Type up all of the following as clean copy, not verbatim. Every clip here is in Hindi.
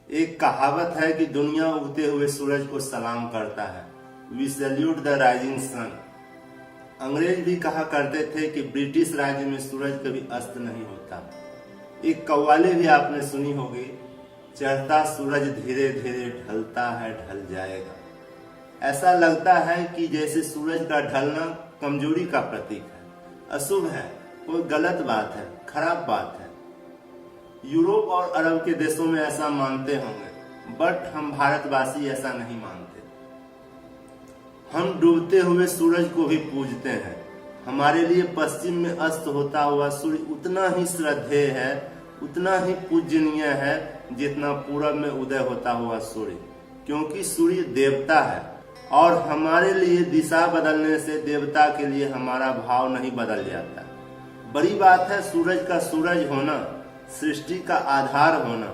एक कहावत है कि दुनिया उगते हुए सूरज को सलाम करता है। We salute the rising sun. अंग्रेज भी कहा करते थे कि ब्रिटिश राज्य में सूरज कभी अस्त नहीं होता। एक कव्वाली भी आपने सुनी होगी, चढ़ता सूरज धीरे धीरे ढलता है, ढल जाएगा। ऐसा लगता है कि जैसे सूरज का ढलना कमजोरी का प्रतीक है, अशुभ है, कोई गलत बात है, खराब बात है। यूरोप और अरब के देशों में ऐसा मानते होंगे, बट हम भारतवासी ऐसा नहीं मानते। हम डूबते हुए सूरज को भी पूजते हैं। हमारे लिए पश्चिम में अस्त होता हुआ सूर्य उतना ही श्रद्धेय है, उतना ही पूजनीय है जितना पूरब में उदय होता हुआ सूर्य, क्योंकि सूर्य देवता है और हमारे लिए दिशा बदलने से देवता के लिए हमारा भाव नहीं बदल जाता। बड़ी बात है सूरज का सूरज होना, सृष्टि का आधार होना,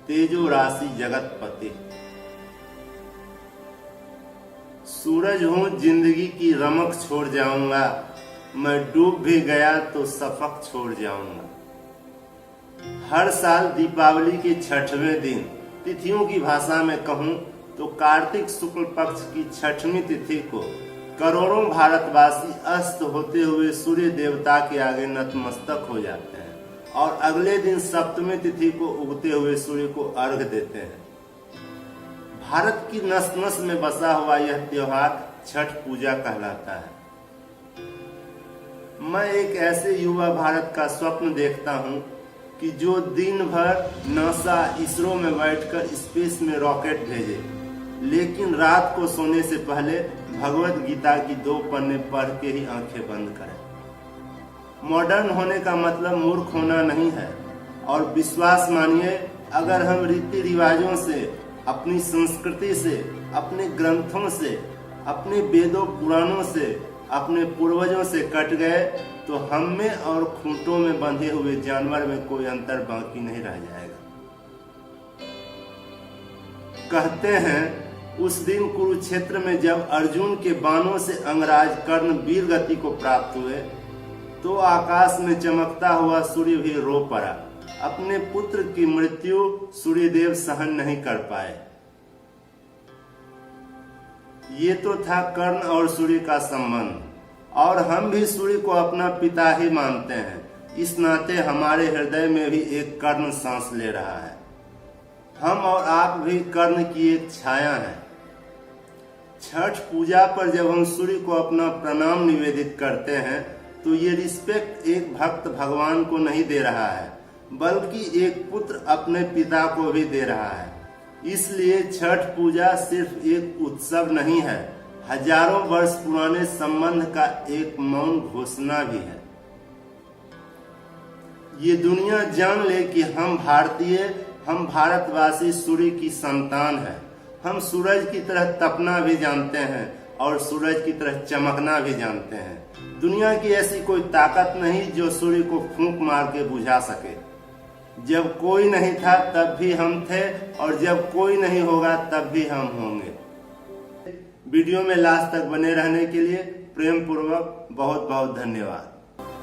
तेजो राशि जगत पति। सूरज हूँ जिंदगी की रमक छोड़ जाऊंगा, मैं डूब भी गया तो सफक छोड़ जाऊंगा। हर साल दीपावली के 6वें दिन, तिथियों की भाषा में कहूँ तो कार्तिक शुक्ल पक्ष की 6वीं तिथि को करोड़ों भारतवासी अस्त होते हुए सूर्य देवता के आगे नतमस्तक हो जाते हैं और अगले दिन 7वीं तिथि को उगते हुए सूर्य को अर्घ देते हैं। भारत की नस नस में बसा हुआ यह त्योहार छठ पूजा कहलाता है। मैं एक ऐसे युवा भारत का स्वप्न देखता हूँ कि जो दिन भर नासा इसरो में बैठकर स्पेस में रॉकेट भेजे, लेकिन रात को सोने से पहले भगवत गीता की 2 पन्ने पढ़ के ही आंखें बंद करें। मॉडर्न होने का मतलब मूर्ख होना नहीं है, और विश्वास मानिए, अगर हम रीति रिवाजों से, अपनी संस्कृति से, अपने ग्रंथों से, अपने वेदों पुराणों से, अपने पूर्वजों से कट गए तो हम में और खूंटों में बंधे हुए जानवर में कोई अंतर बाकी नहीं रह जाएगा। कहते हैं उस दिन कुरुक्षेत्र में जब अर्जुन के बाणों से अंगराज कर्ण वीर गति को प्राप्त हुए तो आकाश में चमकता हुआ सूर्य भी रो पड़ा। अपने पुत्र की मृत्यु सूर्यदेव सहन नहीं कर पाए। ये तो था कर्ण और सूर्य का संबंध, और हम भी सूर्य को अपना पिता ही मानते हैं। इस नाते हमारे हृदय में भी एक कर्ण सांस ले रहा है। हम और आप भी कर्ण की एक छाया हैं। छठ पूजा पर जब हम सूर्य को अपना प्रणाम निवेदित करते हैं तो ये रिस्पेक्ट एक भक्त भगवान को नहीं दे रहा है, बल्कि एक पुत्र अपने पिता को भी दे रहा है। इसलिए छठ पूजा सिर्फ एक उत्सव नहीं है, हजारों वर्ष पुराने संबंध का एक मौन घोषणा भी है। ये दुनिया जान ले कि हम भारतीय, हम भारतवासी सूर्य की संतान हैं। हम सूरज की तरह तपना भी जानते हैं और सूरज की तरह चमकना भी जानते हैं। दुनिया की ऐसी कोई ताकत नहीं जो सूर्य को फूंक मार के बुझा सके। जब कोई नहीं था तब भी हम थे, और जब कोई नहीं होगा तब भी हम होंगे। वीडियो में लास्ट तक बने रहने के लिए प्रेम पूर्वक बहुत बहुत धन्यवाद।